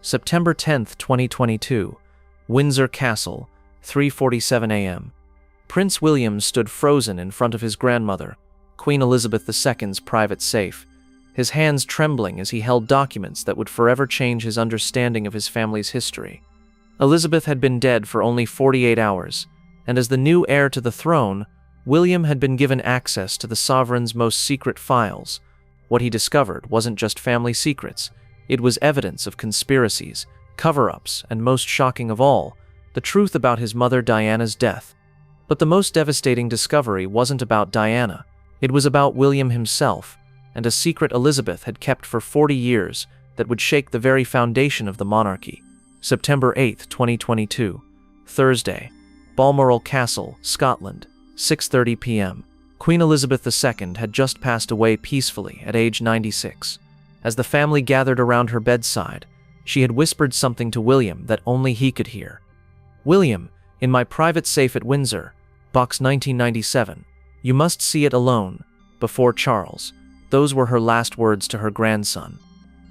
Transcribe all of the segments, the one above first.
September 10, 2022. Windsor Castle, 3:47 a.m. Prince William stood frozen in front of his grandmother, Queen Elizabeth II's private safe, his hands trembling as he held documents that would forever change his understanding of his family's history. Elizabeth had been dead for only 48 hours, and as the new heir to the throne, William had been given access to the sovereign's most secret files. What he discovered wasn't just family secrets, it was evidence of conspiracies, cover-ups, and most shocking of all, the truth about his mother Diana's death. But the most devastating discovery wasn't about Diana, it was about William himself, and a secret Elizabeth had kept for 40 years that would shake the very foundation of the monarchy. September 8, 2022. Thursday. Balmoral Castle, Scotland, 6:30 p.m. Queen Elizabeth II had just passed away peacefully at age 96. As the family gathered around her bedside, she had whispered something to William that only he could hear. "William, in my private safe at Windsor, box 1997, you must see it alone, before Charles." Those were her last words to her grandson.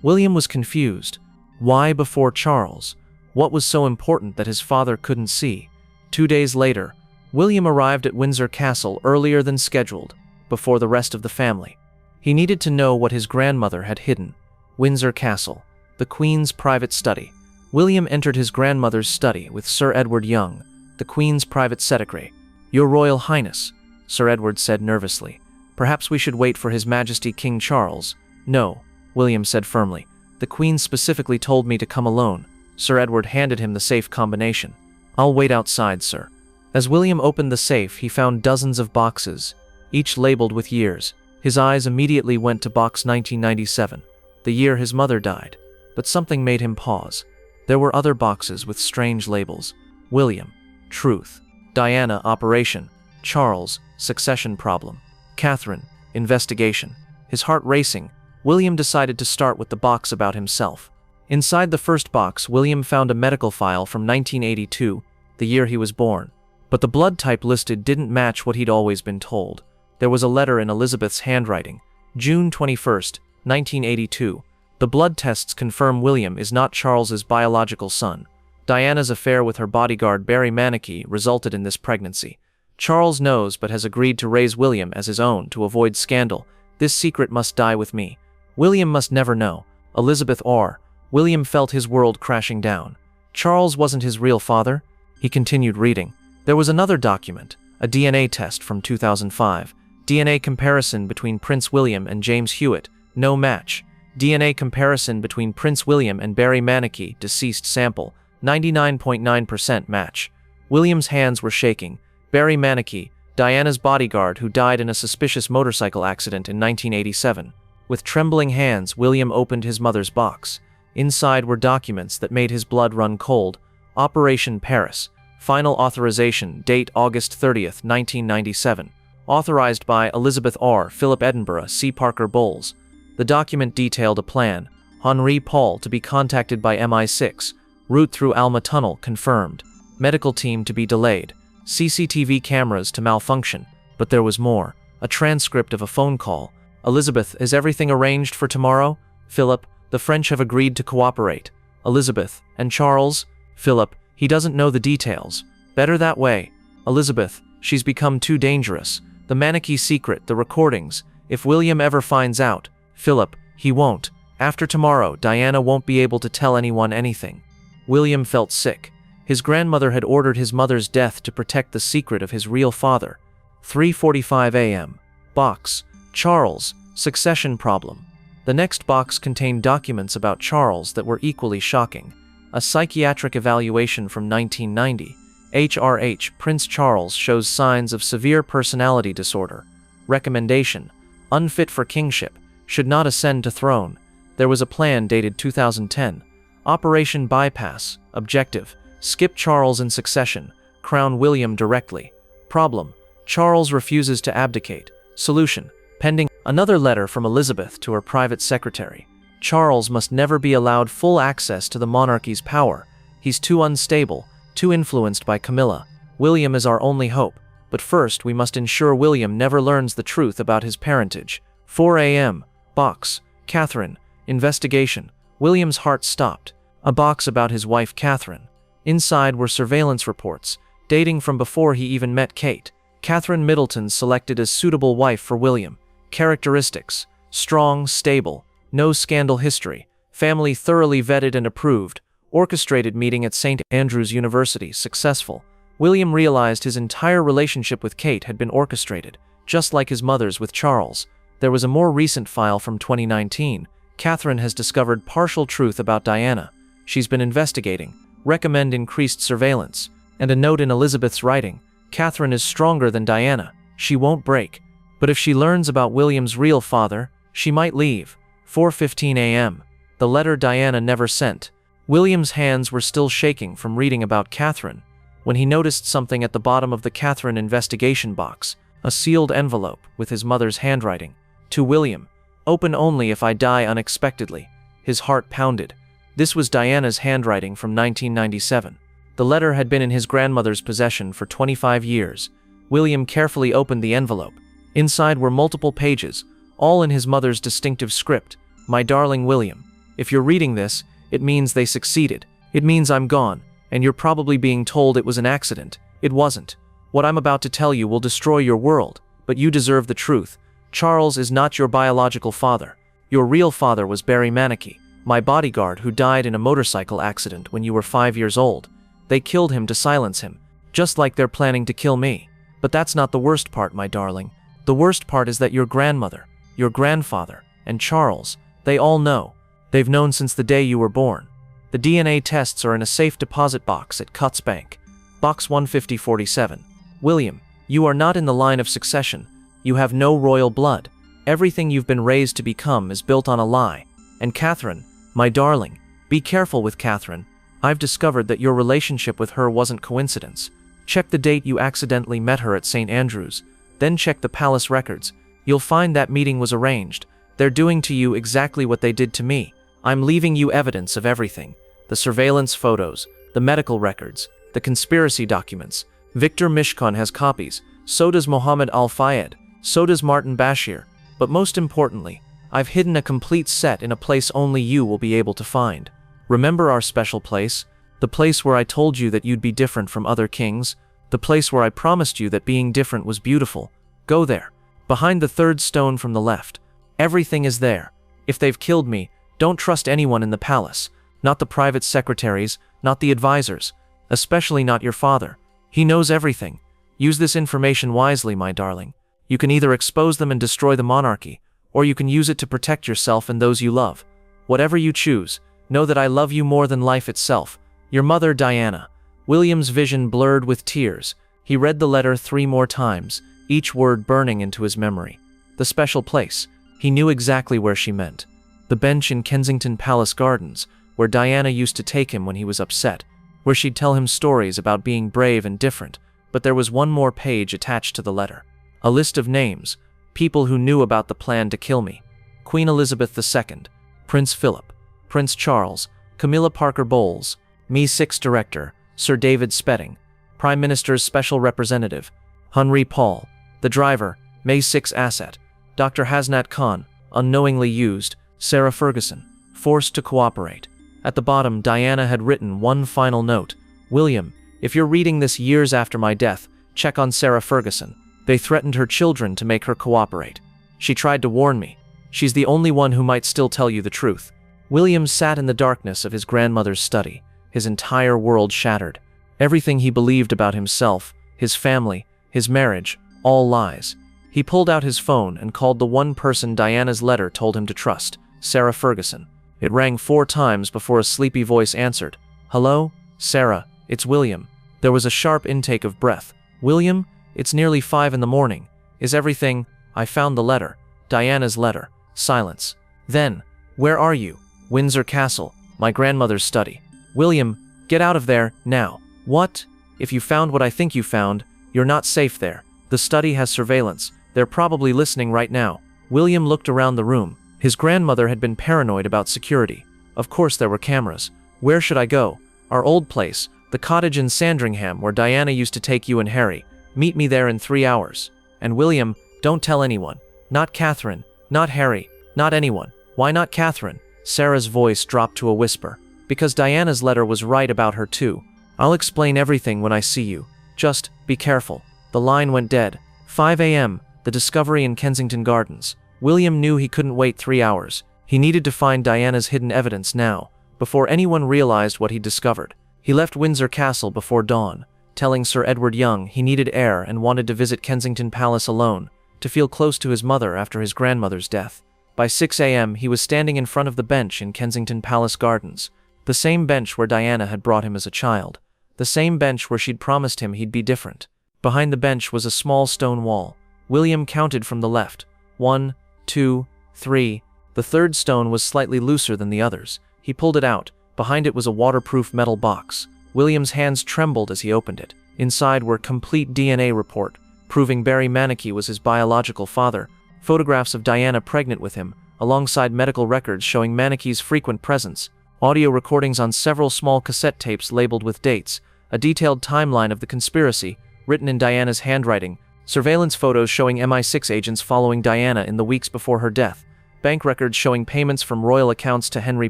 William was confused. Why before Charles? What was so important that his father couldn't see? 2 days later, William arrived at Windsor Castle earlier than scheduled, before the rest of the family. He needed to know what his grandmother had hidden. Windsor Castle, the Queen's private study. William entered his grandmother's study with Sir Edward Young, the Queen's private secretary. "Your Royal Highness," Sir Edward said nervously. "Perhaps we should wait for His Majesty King Charles." "No," William said firmly. "The Queen specifically told me to come alone." Sir Edward handed him the safe combination. "I'll wait outside, sir." As William opened the safe, he found dozens of boxes, each labeled with years. His eyes immediately went to box 1997, the year his mother died. But something made him pause. There were other boxes with strange labels. William, truth. Diana, operation. Charles, succession problem. Catherine, investigation. His heart racing, William decided to start with the box about himself. Inside the first box, William found a medical file from 1982, the year he was born. But the blood type listed didn't match what he'd always been told. There was a letter in Elizabeth's handwriting, June 21, 1982. The blood tests confirm William is not Charles's biological son. Diana's affair with her bodyguard Barry Manicky resulted in this pregnancy. Charles knows but has agreed to raise William as his own to avoid scandal. "This secret must die with me. William must never know." Elizabeth or William felt his world crashing down. Charles wasn't his real father. He continued reading. There was another document, a DNA test from 2005. DNA comparison between Prince William and James Hewitt, no match. DNA comparison between Prince William and Barry Manicky, deceased sample, 99.9% match. William's hands were shaking. Barry Manicky, Diana's bodyguard who died in a suspicious motorcycle accident in 1987. With trembling hands, William opened his mother's box. Inside were documents that made his blood run cold. Operation Paris. Final authorization, date August 30, 1997. Authorized by Elizabeth R. Philip Edinburgh C. Parker Bowles. The document detailed a plan. Henri Paul to be contacted by MI6. Route through Alma Tunnel confirmed. Medical team to be delayed. CCTV cameras to malfunction. But there was more. A transcript of a phone call. "Elizabeth, is everything arranged for tomorrow?" "Philip, the French have agreed to cooperate." "Elizabeth, and Charles?" "Philip, he doesn't know the details. Better that way." "Elizabeth, she's become too dangerous. The Manicky secret, the recordings. If William ever finds out." "Philip, he won't. After tomorrow, Diana won't be able to tell anyone anything." William felt sick. His grandmother had ordered his mother's death to protect the secret of his real father. 3:45 a.m. Box. Charles, succession problem. The next box contained documents about Charles that were equally shocking. A psychiatric evaluation from 1990. HRH, Prince Charles shows signs of severe personality disorder. Recommendation: unfit for kingship, should not ascend to throne. There was a plan dated 2010. Operation Bypass. Objective: skip Charles in succession, crown William directly. Problem: Charles refuses to abdicate. Solution: pending. Another letter from Elizabeth to her private secretary. Charles must never be allowed full access to the monarchy's power. He's too unstable, too influenced by Camilla. William is our only hope, but first we must ensure William never learns the truth about his parentage. 4 a.m. Box. Catherine. Investigation. William's heart stopped. A box about his wife Catherine. Inside were surveillance reports, dating from before he even met Kate. Catherine Middleton selected as suitable wife for William. Characteristics: strong, stable, no scandal history, family thoroughly vetted and approved, orchestrated meeting at St. Andrews University, successful. William realized his entire relationship with Kate had been orchestrated, just like his mother's with Charles. There was a more recent file from 2019. Catherine has discovered partial truth about Diana. She's been investigating. Recommend increased surveillance. And a note in Elizabeth's writing: Catherine is stronger than Diana. She won't break. But if she learns about William's real father, she might leave. 4:15 a.m. The letter Diana never sent. William's hands were still shaking from reading about Catherine when he noticed something at the bottom of the Catherine investigation box, a sealed envelope with his mother's handwriting. To William, open only if I die unexpectedly. His heart pounded. This was Diana's handwriting from 1997. The letter had been in his grandmother's possession for 25 years. William carefully opened the envelope. Inside were multiple pages, all in his mother's distinctive script. My darling William, if you're reading this, it means they succeeded. It means I'm gone, and you're probably being told it was an accident. It wasn't. What I'm about to tell you will destroy your world, but you deserve the truth. Charles is not your biological father. Your real father was Barry Manicky, my bodyguard who died in a motorcycle accident when you were 5 years old. They killed him to silence him, just like they're planning to kill me. But that's not the worst part, my darling. The worst part is that your grandmother, your grandfather, and Charles, they all know. They've known since the day you were born. The DNA tests are in a safe deposit box at Cutts Bank. Box 15047. William, you are not in the line of succession. You have no royal blood. Everything you've been raised to become is built on a lie. And Catherine, my darling, be careful with Catherine. I've discovered that your relationship with her wasn't coincidence. Check the date you accidentally met her at St. Andrews. Then check the palace records. You'll find that meeting was arranged. They're doing to you exactly what they did to me. I'm leaving you evidence of everything. The surveillance photos, the medical records, the conspiracy documents. Victor Mishkon has copies. So does Mohammed Al-Fayed. So does Martin Bashir. But most importantly, I've hidden a complete set in a place only you will be able to find. Remember our special place? The place where I told you that you'd be different from other kings? The place where I promised you that being different was beautiful? Go there. Behind the third stone from the left. Everything is there. If they've killed me, don't trust anyone in the palace. Not the private secretaries, not the advisors. Especially not your father. He knows everything. Use this information wisely, my darling. You can either expose them and destroy the monarchy, or you can use it to protect yourself and those you love. Whatever you choose, know that I love you more than life itself. Your mother, Diana. William's vision blurred with tears. He read the letter 3 more times, each word burning into his memory. The special place. He knew exactly where she meant. The bench in Kensington Palace Gardens, where Diana used to take him when he was upset, where she'd tell him stories about being brave and different. But there was one more page attached to the letter. A list of names, people who knew about the plan to kill me. Queen Elizabeth II, Prince Philip, Prince Charles, Camilla Parker Bowles, MI6 Director, Sir David Spedding, Prime Minister's Special Representative, Henri Paul, the driver, MI6 Asset, Dr. Hasnat Khan, unknowingly used, Sarah Ferguson, forced to cooperate. At the bottom, Diana had written one final note. William, if you're reading this years after my death, check on Sarah Ferguson. They threatened her children to make her cooperate. She tried to warn me. She's the only one who might still tell you the truth. William sat in the darkness of his grandmother's study, his entire world shattered. Everything he believed about himself, his family, his marriage, all lies. He pulled out his phone and called the one person Diana's letter told him to trust, Sarah Ferguson. It rang 4 times before a sleepy voice answered. Hello? Sarah, it's William. There was a sharp intake of breath. William? It's nearly 5 in the morning. Is everything? I found the letter. Diana's letter. Silence. Then, where are you? Windsor Castle, my grandmother's study. William, get out of there, now. What? If you found what I think you found, you're not safe there. The study has surveillance. They're probably listening right now. William looked around the room. His grandmother had been paranoid about security. Of course there were cameras. Where should I go? Our old place, the cottage in Sandringham where Diana used to take you and Harry. Meet me there in 3 hours. And William, don't tell anyone. Not Catherine, not Harry, not anyone. Why not Catherine? Sarah's voice dropped to a whisper. Because Diana's letter was right about her too. I'll explain everything when I see you. Just be careful. The line went dead. 5 a.m., the discovery in Kensington Gardens. William knew he couldn't wait 3 hours. He needed to find Diana's hidden evidence now, before anyone realized what he'd discovered. He left Windsor Castle before dawn, telling Sir Edward Young he needed air and wanted to visit Kensington Palace alone, to feel close to his mother after his grandmother's death. By 6 a.m., he was standing in front of the bench in Kensington Palace Gardens, the same bench where Diana had brought him as a child, the same bench where she'd promised him he'd be different. Behind the bench was a small stone wall. William counted from the left. 1, 2, 3. The third stone was slightly looser than the others. He pulled it out. Behind it was a waterproof metal box. William's hands trembled as he opened it. Inside were complete DNA report, proving Barry Manicky was his biological father, photographs of Diana pregnant with him, alongside medical records showing Manicky's frequent presence, audio recordings on several small cassette tapes labeled with dates, a detailed timeline of the conspiracy, written in Diana's handwriting, surveillance photos showing MI6 agents following Diana in the weeks before her death, bank records showing payments from royal accounts to Henry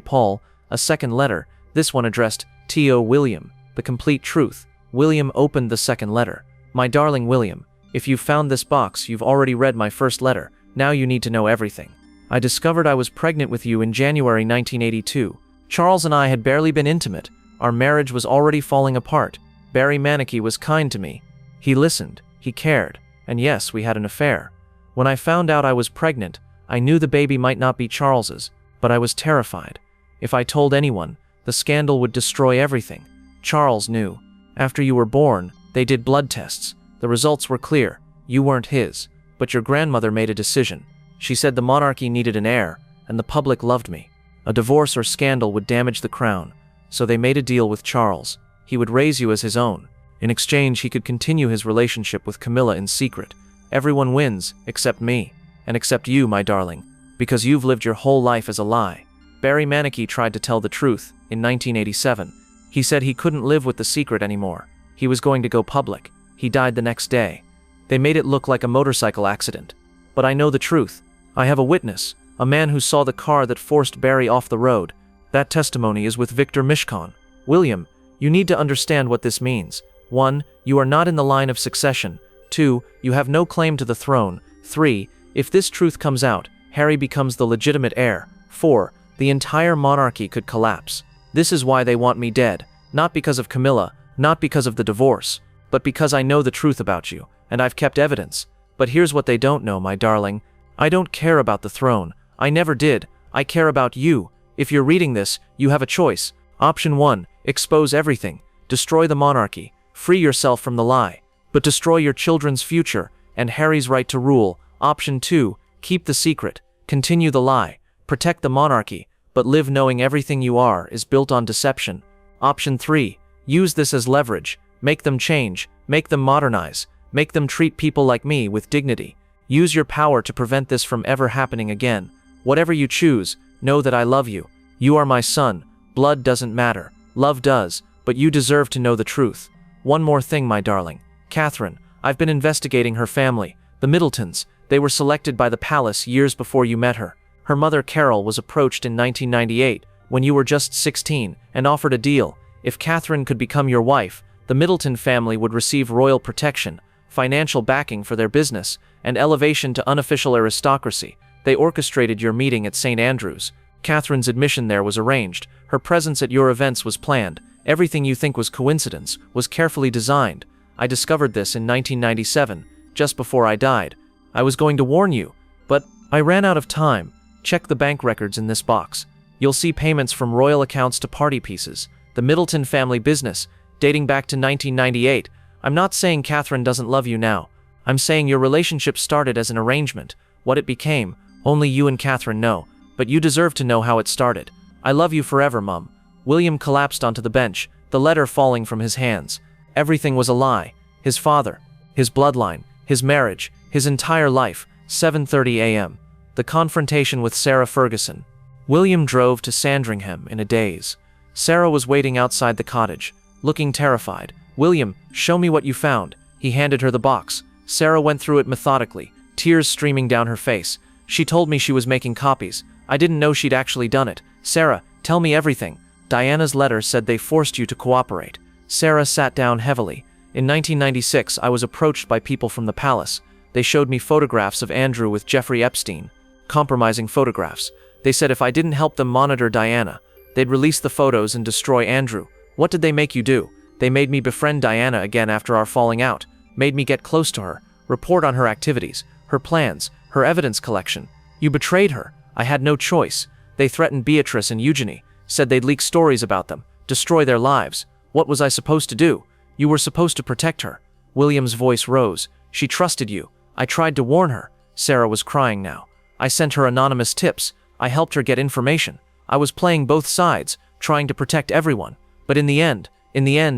Paul, a second letter, this one addressed T.O. William, the complete truth. William opened the second letter. My darling William, if you've found this box, you've already read my first letter. Now you need to know everything. I discovered I was pregnant with you in January 1982. Charles and I had barely been intimate. Our marriage was already falling apart. Barry Manicky was kind to me. He listened, he cared, and yes, we had an affair. When I found out I was pregnant, I knew the baby might not be Charles's, but I was terrified. If I told anyone, the scandal would destroy everything. Charles knew. After you were born, they did blood tests. The results were clear. You weren't his. But your grandmother made a decision. She said the monarchy needed an heir, and the public loved me. A divorce or scandal would damage the crown, so they made a deal with Charles. He would raise you as his own. In exchange, he could continue his relationship with Camilla in secret. Everyone wins, except me, and except you, my darling, because you've lived your whole life as a lie. Barry Manicky tried to tell the truth in 1987. He said he couldn't live with the secret anymore. He was going to go public. He died the next day. They made it look like a motorcycle accident. But I know the truth. I have a witness, a man who saw the car that forced Barry off the road. That testimony is with Victor Mishcon. William, you need to understand what this means. 1. You are not in the line of succession. 2. You have no claim to the throne. 3. If this truth comes out, Harry becomes the legitimate heir. 4. The entire monarchy could collapse. This is why they want me dead. Not because of Camilla, not because of the divorce, but because I know the truth about you, and I've kept evidence. But here's what they don't know, my darling. I don't care about the throne. I never did. I care about you. If you're reading this, you have a choice. Option 1, expose everything. Destroy the monarchy. Free yourself from the lie. But destroy your children's future, and Harry's right to rule. Option 2, keep the secret. Continue the lie. Protect the monarchy, but live knowing everything you are is built on deception. Option 3, use this as leverage. Make them change. Make them modernize. Make them treat people like me with dignity. Use your power to prevent this from ever happening again. Whatever you choose, know that I love you. You are my son. Blood doesn't matter. Love does, but you deserve to know the truth. One more thing, my darling. Catherine, I've been investigating her family. The Middletons. They were selected by the palace years before you met her. Her mother Carol was approached in 1998, when you were just 16, and offered a deal. If Catherine could become your wife, the Middleton family would receive royal protection, financial backing for their business, and elevation to unofficial aristocracy. They orchestrated your meeting at St. Andrews. Catherine's admission there was arranged. Her presence at your events was planned. Everything you think was coincidence was carefully designed. I discovered this in 1997, just before I died. I was going to warn you, but I ran out of time. Check the bank records in this box. You'll see payments from royal accounts to party pieces. The Middleton family business, dating back to 1998. I'm not saying Catherine doesn't love you now. I'm saying your relationship started as an arrangement. What it became, only you and Catherine know. But you deserve to know how it started. I love you forever, Mum. William collapsed onto the bench, the letter falling from his hands. Everything was a lie. His father, his bloodline, his marriage, his entire life. 7:30 a.m. The confrontation with Sarah Ferguson. William drove to Sandringham in a daze. Sarah was waiting outside the cottage, looking terrified. William, show me what you found. He handed her the box. Sarah went through it methodically, tears streaming down her face. She told me she was making copies. I didn't know she'd actually done it. Sarah, tell me everything. Diana's letter said they forced you to cooperate. Sarah sat down heavily. In 1996, I was approached by people from the palace. They showed me photographs of Andrew with Jeffrey Epstein. Compromising photographs. They said if I didn't help them monitor Diana, they'd release the photos and destroy Andrew. What did they make you do? They made me befriend Diana again after our falling out. Made me get close to her. Report on her activities, her plans, her evidence collection. You betrayed her. I had no choice. They threatened Beatrice and Eugenie. Said they'd leak stories about them. Destroy their lives. What was I supposed to do? You were supposed to protect her. William's voice rose. She trusted you. I tried to warn her. Sarah was crying now. I sent her anonymous tips. I helped her get information. I was playing both sides, trying to protect everyone. But in the end,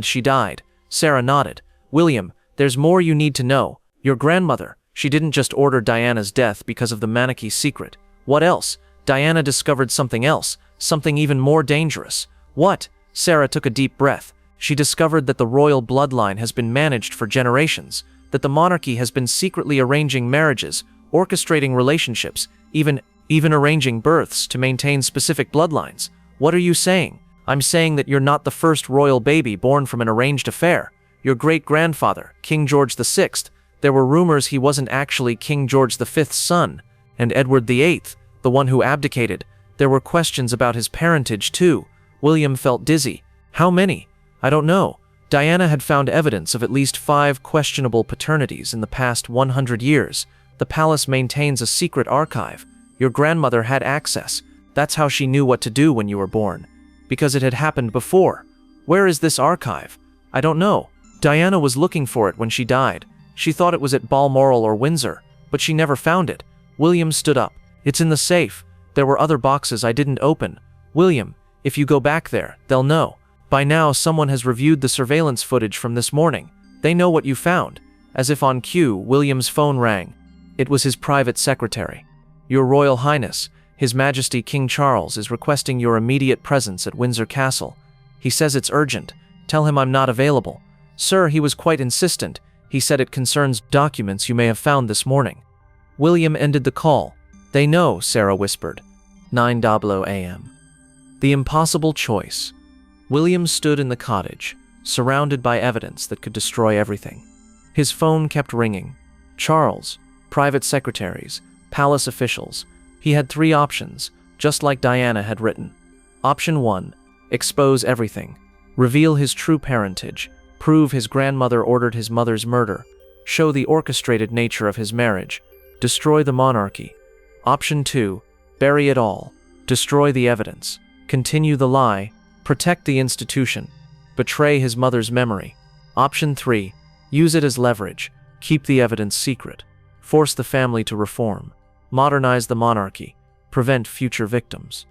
she died. Sarah nodded. William, there's more you need to know. Your grandmother, she didn't just order Diana's death because of the monarchy's secret. What else? Diana discovered something else, something even more dangerous. What? Sarah took a deep breath. She discovered that the royal bloodline has been managed for generations, that the monarchy has been secretly arranging marriages, orchestrating relationships, even arranging births to maintain specific bloodlines. What are you saying? I'm saying that you're not the first royal baby born from an arranged affair. Your great-grandfather, King George VI, there were rumors he wasn't actually King George V's son, and Edward VIII, the one who abdicated. There were questions about his parentage too. William felt dizzy. How many? I don't know. Diana had found evidence of at least 5 questionable paternities in the past 100 years. The palace maintains a secret archive. Your grandmother had access. That's how she knew what to do when you were born. Because it had happened before. Where is this archive? I don't know. Diana was looking for it when she died. She thought it was at Balmoral or Windsor, but she never found it. William stood up. It's in the safe. There were other boxes I didn't open. William, if you go back there, they'll know. By now, someone has reviewed the surveillance footage from this morning. They know what you found. As if on cue, William's phone rang. It was his private secretary. Your Royal Highness, His Majesty King Charles is requesting your immediate presence at Windsor Castle. He says it's urgent. Tell him I'm not available. Sir, he was quite insistent. He said it concerns documents you may have found this morning. William ended the call. They know, Sarah whispered. 9:00 a.m. The impossible choice. William stood in the cottage, surrounded by evidence that could destroy everything. His phone kept ringing. Charles, private secretaries, palace officials. He had 3 options, just like Diana had written. Option 1, expose everything. Reveal his true parentage. Prove his grandmother ordered his mother's murder. Show the orchestrated nature of his marriage. Destroy the monarchy. Option 2, bury it all. Destroy the evidence. Continue the lie. Protect the institution. Betray his mother's memory. Option 3, use it as leverage. Keep the evidence secret. Force the family to reform. Modernize the monarchy. Prevent future victims.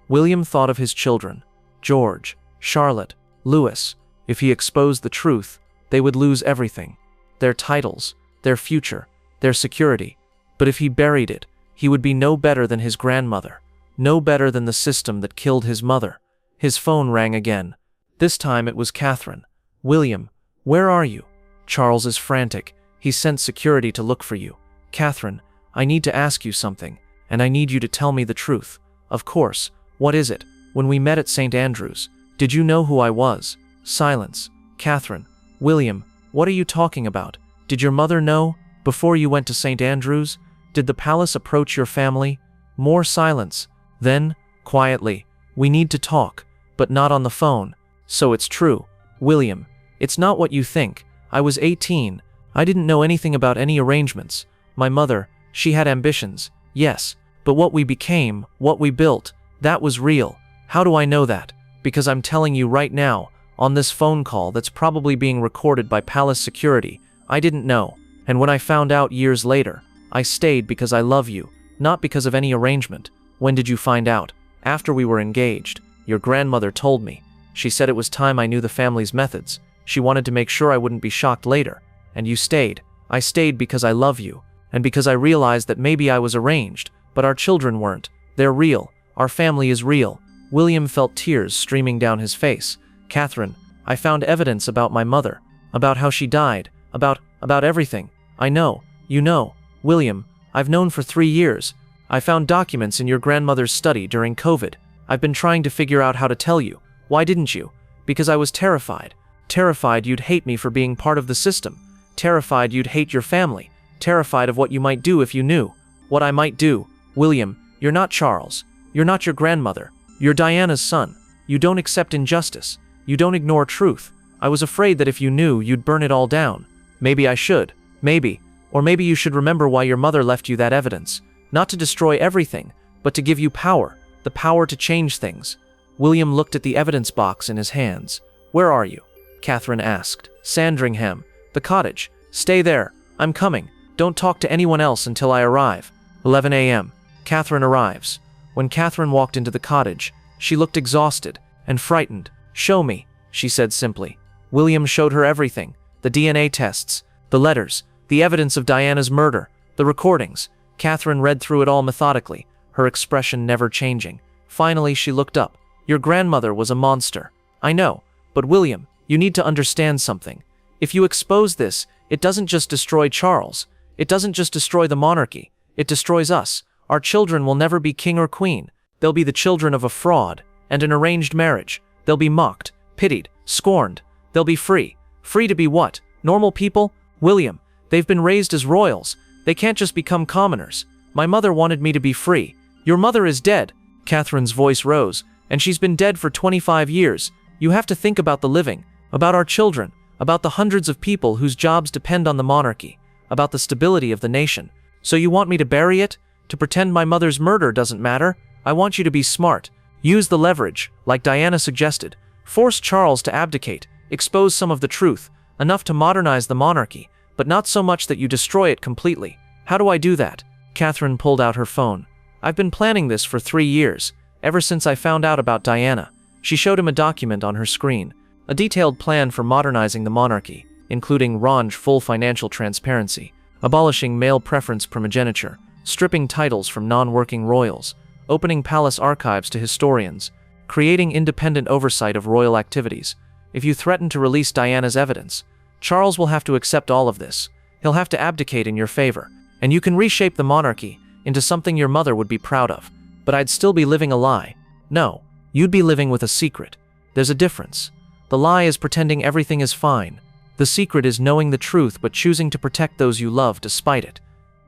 William thought of his children, George, Charlotte, Louis. If he exposed the truth, they would lose everything. Their titles, their future, their security. But if he buried it, he would be no better than his grandmother. No better than the system that killed his mother. His phone rang again. This time it was Catherine. William, where are you? Charles is frantic. He sent security to look for you. Catherine, I need to ask you something, and I need you to tell me the truth. Of course. What is it? When we met at St. Andrews, did you know who I was? Silence. Catherine, William, what are you talking about? Did your mother know? Before you went to St. Andrews? Did the palace approach your family? More silence. Then, quietly, we need to talk, but not on the phone. So it's true. William, it's not what you think. I was 18. I didn't know anything about any arrangements. My mother, she had ambitions, yes, but what we became, what we built, that was real. How do I know that? Because I'm telling you right now, on this phone call that's probably being recorded by palace security, I didn't know. And when I found out years later, I stayed because I love you, not because of any arrangement. When did you find out? After we were engaged. Your grandmother told me. She said it was time I knew the family's methods. She wanted to make sure I wouldn't be shocked later. And you stayed. I stayed because I love you. And because I realized that maybe I was arranged, but our children weren't. They're real. Our family is real. William felt tears streaming down his face. Catherine, I found evidence about my mother, about how she died, about everything. I know. You know. William, I've known for 3 years. I found documents in your grandmother's study during COVID. I've been trying to figure out how to tell you. Why didn't you? Because I was terrified. Terrified you'd hate me for being part of the system. Terrified you'd hate your family. Terrified of what you might do if you knew. What I might do. William, you're not Charles. You're not your grandmother. You're Diana's son. You don't accept injustice. You don't ignore truth. I was afraid that if you knew, you'd burn it all down. Maybe I should. Maybe. Or maybe you should remember why your mother left you that evidence. Not to destroy everything, but to give you power. The power to change things. William looked at the evidence box in his hands. Where are you? Catherine asked. Sandringham. The cottage. Stay there. I'm coming. Don't talk to anyone else until I arrive. 11 a.m. Catherine arrives. When Catherine walked into the cottage, she looked exhausted and frightened. Show me, she said simply. William showed her everything. The DNA tests, the letters, the evidence of Diana's murder, the recordings. Catherine read through it all methodically, her expression never changing. Finally, she looked up. Your grandmother was a monster. I know, but William, you need to understand something. If you expose this, it doesn't just destroy Charles. It doesn't just destroy the monarchy. It destroys us. Our children will never be king or queen. They'll be the children of a fraud and an arranged marriage. They'll be mocked, pitied, scorned. They'll be free. Free to be what? Normal people? William, they've been raised as royals. They can't just become commoners. My mother wanted me to be free. Your mother is dead. Catherine's voice rose, and she's been dead for 25 years. You have to think about the living, about our children, about the hundreds of people whose jobs depend on the monarchy, about the stability of the nation. So you want me to bury it? To pretend my mother's murder doesn't matter? I want you to be smart. Use the leverage, like Diana suggested. Force Charles to abdicate. Expose some of the truth, enough to modernize the monarchy, but not so much that you destroy it completely. How do I do that? Catherine pulled out her phone. I've been planning this for 3 years, ever since I found out about Diana. She showed him a document on her screen, a detailed plan for modernizing the monarchy, including full financial transparency, abolishing male preference primogeniture, stripping titles from non-working royals, opening palace archives to historians, creating independent oversight of royal activities. If you threaten to release Diana's evidence, Charles will have to accept all of this. He'll have to abdicate in your favor, and you can reshape the monarchy into something your mother would be proud of. But I'd still be living a lie. No, you'd be living with a secret. There's a difference. The lie is pretending everything is fine. The secret is knowing the truth but choosing to protect those you love despite it.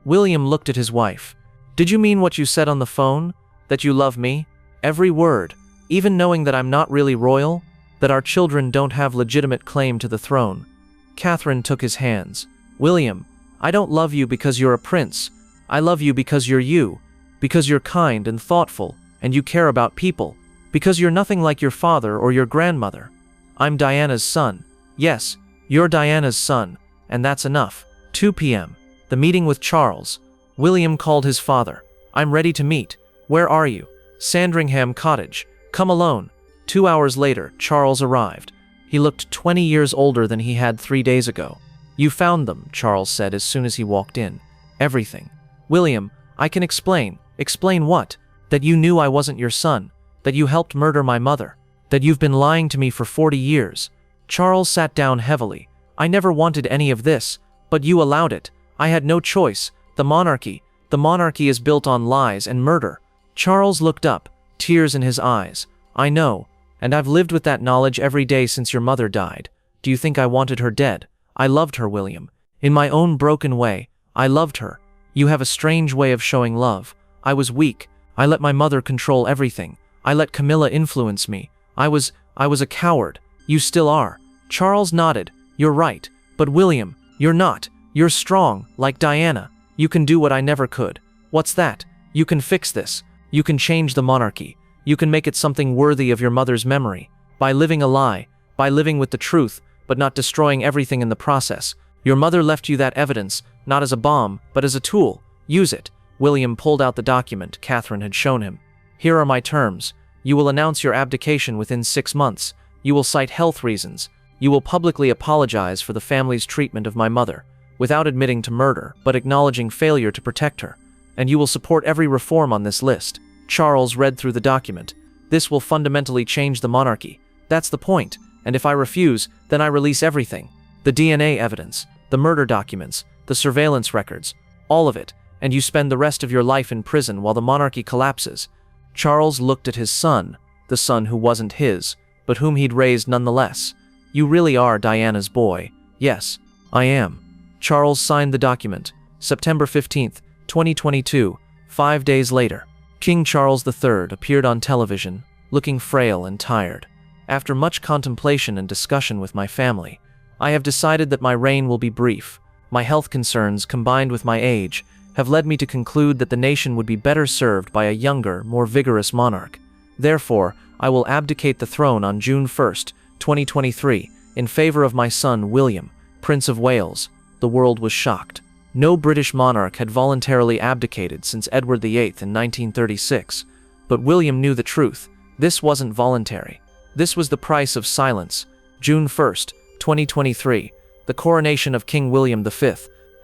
William looked at his wife. Did you mean what you said on the phone? That you love me? Every word, even knowing that I'm not really royal? That our children don't have legitimate claim to the throne? Catherine took his hands. William, I don't love you because you're a prince. I love you because you're kind and thoughtful, and you care about people, because you're nothing like your father or your grandmother. I'm Diana's son. Yes, you're Diana's son, and that's enough. 2 p.m. The meeting with Charles. William called his father. I'm ready to meet. Where are you? Sandringham Cottage. Come alone. 2 hours later, Charles arrived. He looked 20 years older than he had 3 days ago. You found them, Charles said as soon as he walked in. Everything. William, I can explain. Explain what? That you knew I wasn't your son. That you helped murder my mother. That you've been lying to me for 40 years. Charles sat down heavily. I never wanted any of this, but you allowed it. I had no choice. The monarchy is built on lies and murder. Charles looked up, tears in his eyes. I know, and I've lived with that knowledge every day since your mother died. Do you think I wanted her dead? I loved her, William. In my own broken way, I loved her. You have a strange way of showing love. I was weak. I let my mother control everything. I let Camilla influence me. I was a coward. You still are. Charles nodded. You're right. But William, you're not. You're strong, like Diana. You can do what I never could. What's that? You can fix this. You can change the monarchy. You can make it something worthy of your mother's memory. By living a lie. By living with the truth, but not destroying everything in the process. Your mother left you that evidence, not as a bomb, but as a tool. Use it. William pulled out the document Catherine had shown him. Here are my terms. You will announce your abdication within 6 months. You will cite health reasons. You will publicly apologize for the family's treatment of my mother, without admitting to murder, but acknowledging failure to protect her. And you will support every reform on this list. Charles read through the document. This will fundamentally change the monarchy. That's the point. And if I refuse, then I release everything. The DNA evidence, the murder documents, the surveillance records, all of it, and you spend the rest of your life in prison while the monarchy collapses. Charles looked at his son, the son who wasn't his. but whom he'd raised nonetheless. "You really are Diana's boy." "Yes, I am." Charles signed the document. September 15th, 2022, 5 days later. King Charles III appeared on television, looking frail and tired. "After much contemplation and discussion with my family, I have decided that my reign will be brief. My health concerns, combined with my age, have led me to conclude that the nation would be better served by a younger, more vigorous monarch. Therefore, I will abdicate the throne on June 1st, 2023, in favor of my son William, Prince of Wales." The world was shocked. No British monarch had voluntarily abdicated since Edward VIII in 1936. But William knew the truth. This wasn't voluntary. This was the price of silence. June 1st, 2023, the coronation of King William V.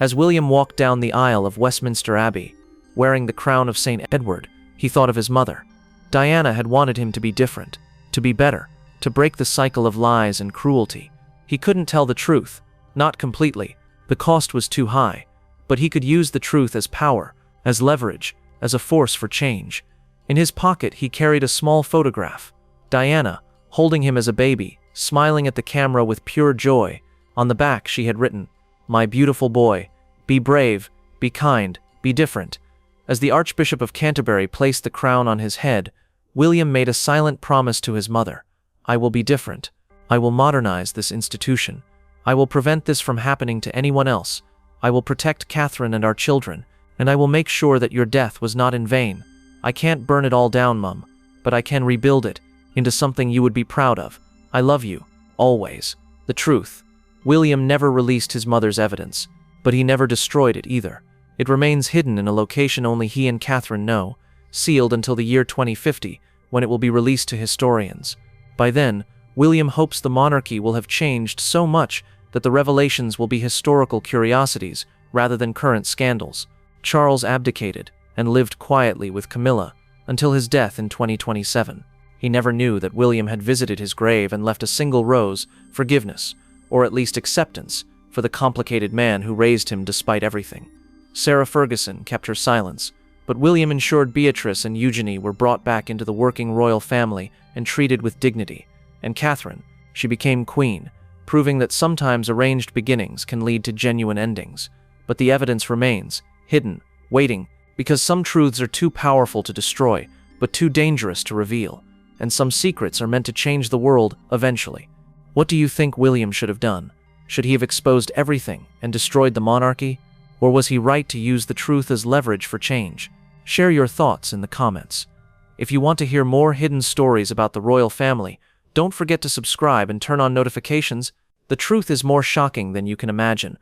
As William walked down the aisle of Westminster Abbey, wearing the crown of St. Edward, he thought of his mother. Diana had wanted him to be different, to be better, to break the cycle of lies and cruelty. He couldn't tell the truth, not completely. The cost was too high. But he could use the truth as power, as leverage, as a force for change. In his pocket he carried a small photograph. Diana, holding him as a baby, smiling at the camera with pure joy. On the back she had written, "My beautiful boy, be brave, be kind, be different." As the Archbishop of Canterbury placed the crown on his head, William made a silent promise to his mother. "I will be different. I will modernize this institution. I will prevent this from happening to anyone else. I will protect Catherine and our children, and I will make sure that your death was not in vain. I can't burn it all down, Mum, but I can rebuild it into something you would be proud of. I love you, always." The truth. William never released his mother's evidence, but he never destroyed it either. It remains hidden in a location only he and Catherine know, sealed until the year 2050, when it will be released to historians. By then, William hopes the monarchy will have changed so much that the revelations will be historical curiosities rather than current scandals. Charles abdicated and lived quietly with Camilla until his death in 2027. He never knew that William had visited his grave and left a single rose, forgiveness, or at least acceptance, for the complicated man who raised him despite everything. Sarah Ferguson kept her silence, but William ensured Beatrice and Eugenie were brought back into the working royal family and treated with dignity. And Catherine, she became queen, proving that sometimes arranged beginnings can lead to genuine endings. But the evidence remains, hidden, waiting, because some truths are too powerful to destroy, but too dangerous to reveal, and some secrets are meant to change the world eventually. What do you think William should have done? Should he have exposed everything and destroyed the monarchy? Or was he right to use the truth as leverage for change? Share your thoughts in the comments. If you want to hear more hidden stories about the royal family, don't forget to subscribe and turn on notifications. The truth is more shocking than you can imagine.